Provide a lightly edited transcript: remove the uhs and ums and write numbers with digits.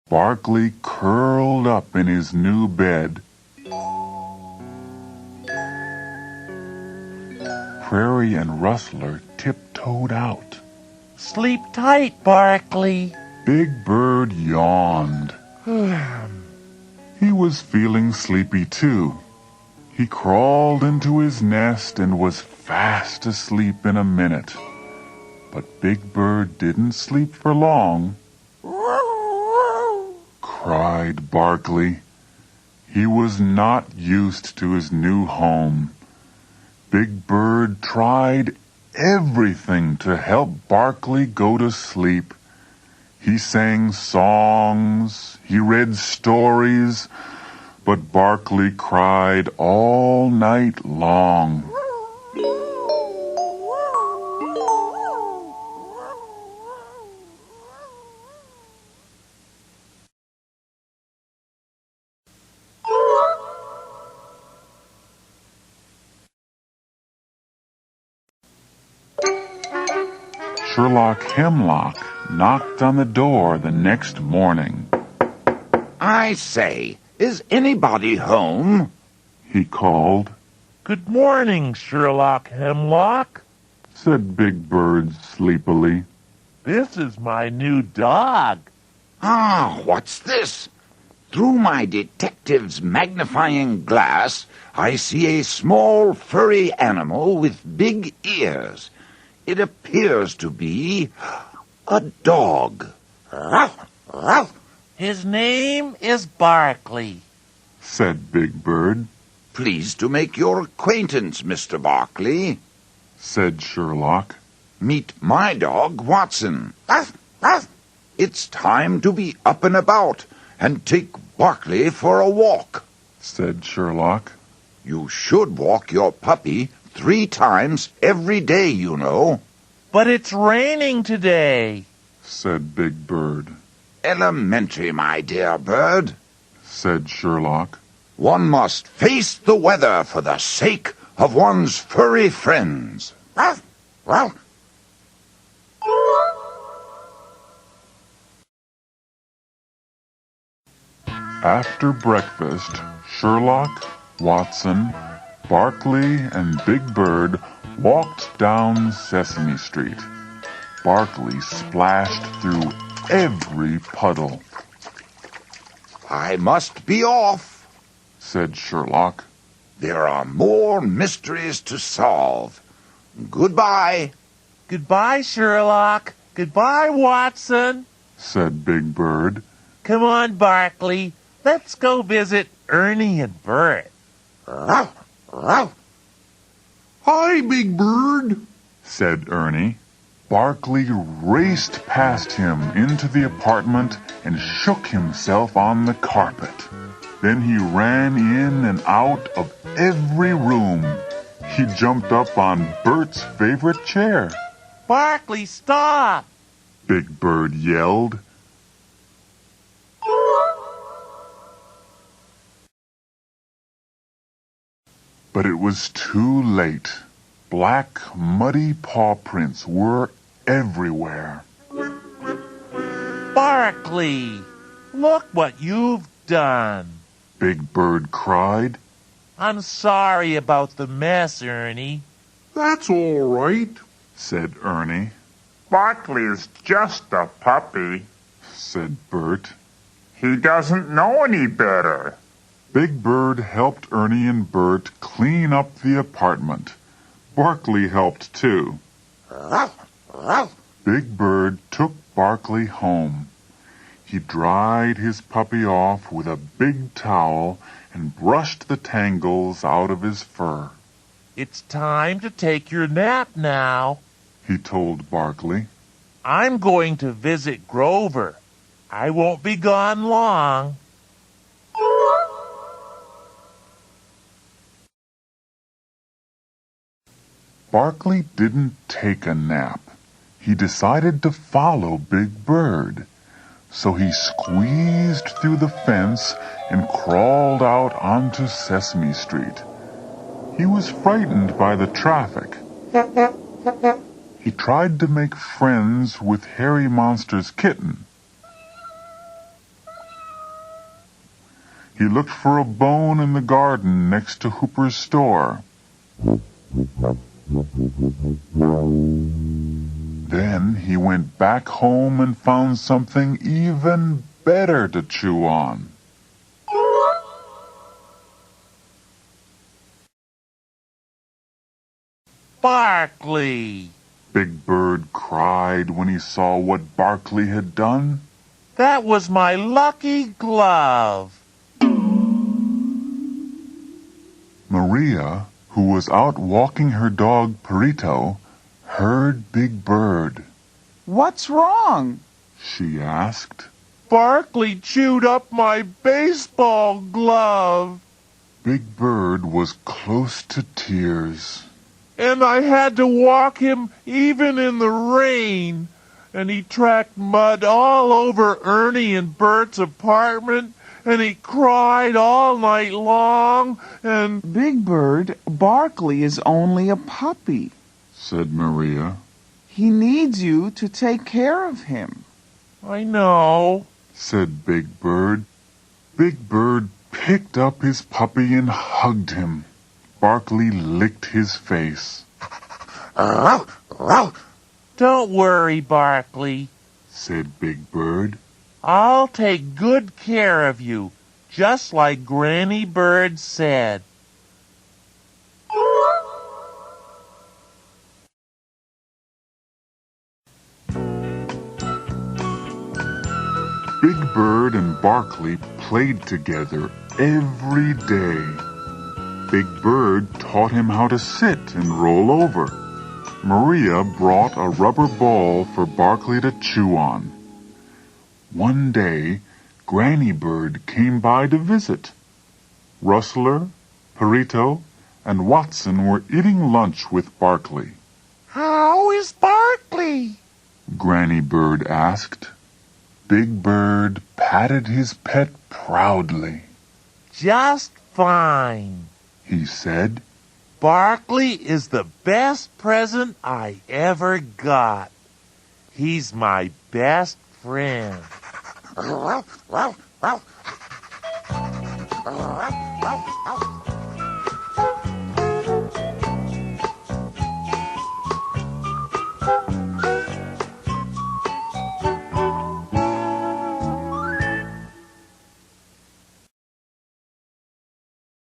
Barkley curled up in his new bed. Prairie and Rustler tiptoed out. Sleep tight, Barkley. Big Bird yawned. He was feeling sleepy too. He crawled into his nest and was fast asleep in a minute. But Big Bird didn't sleep for long. Cried Barkley. He was not used to his new home. Big Bird tried everything to help Barkley go to sleep. He sang songs, he read stories, but Barkley cried all night long. Sherlock Hemlock knocked on the door the next morning. I say, is anybody home? He called. Good morning, Sherlock Hemlock. Said Big Bird sleepily. This is my new dog. Ah, what's this? Through my detective's magnifying glass, I see a small furry animal with big ears. It appears to be a dog. His name is Barkley, said Big Bird. Pleased to make your acquaintance, Mr. Barkley, said Sherlock. Meet my dog, Watson. It's time to be up and about and take Barkley for a walk, said Sherlock. You should walk your puppy 3 times every day, you know. But it's raining today, said Big Bird. Elementary, my dear bird, said Sherlock. One must face the weather for the sake of one's furry friends. After breakfast, Sherlock, Watson, Barkley, and Big Bird walked down Sesame Street. Barkley splashed through every puddle. I must be off, said Sherlock. There are more mysteries to solve. Goodbye. Goodbye, Sherlock. Goodbye, Watson, said Big Bird. Come on, Barkley. Let's go visit Ernie and Bert. Hi, Big Bird, said Ernie. Barkley raced past him into the apartment and shook himself on the carpet. Then he ran in and out of every room. He jumped up on Bert's favorite chair. Barkley, stop! Big Bird yelled. But it was too late. Black, muddy paw prints were everywhere. Barkley, look what you've done, Big Bird cried. I'm sorry about the mess, Ernie. That's all right, said Ernie. Barkley's just a puppy, said Bert. He doesn't know any better. Big Bird helped Ernie and Bert clean up the apartment. Barkley helped too. Big Bird took Barkley home. He dried his puppy off with a big towel and brushed the tangles out of his fur. It's time to take your nap now, he told Barkley. I'm going to visit Grover. I won't be gone long. Barkley didn't take a nap. He decided to follow Big Bird. So he squeezed through the fence and crawled out onto Sesame Street. He was frightened by the traffic. He tried to make friends with Hairy Monster's kitten. He looked for a bone in the garden next to Hooper's store. Then he went back home and found something even better to chew on. Barkley! Big Bird cried when he saw what Barkley had done. That was my lucky glove. Maria, who was out walking her dog Perito, heard Big Bird. What's wrong? She asked. Barkley chewed up my baseball glove. Big Bird was close to tears. And I had to walk him even in the rain. And he tracked mud all over Ernie and Bert's apartment. And he cried all night long. And Big Bird, Barkley is only a puppy, said Maria. He needs you to take care of him. I know, said Big Bird. Big Bird picked up his puppy and hugged him. Barkley licked his face. Don't worry, Barkley, said Big Bird. I'll take good care of you, just like Granny Bird said. Big Bird and Barkley played together every day. Big Bird taught him how to sit and roll over. Maria brought a rubber ball for Barkley to chew on. One day, Granny Bird came by to visit. Rustler, Perito, and Watson were eating lunch with Barkley. How is Barkley? Granny Bird asked. Big Bird patted his pet proudly. Just fine, he said. Barkley is the best present I ever got. He's my best friend.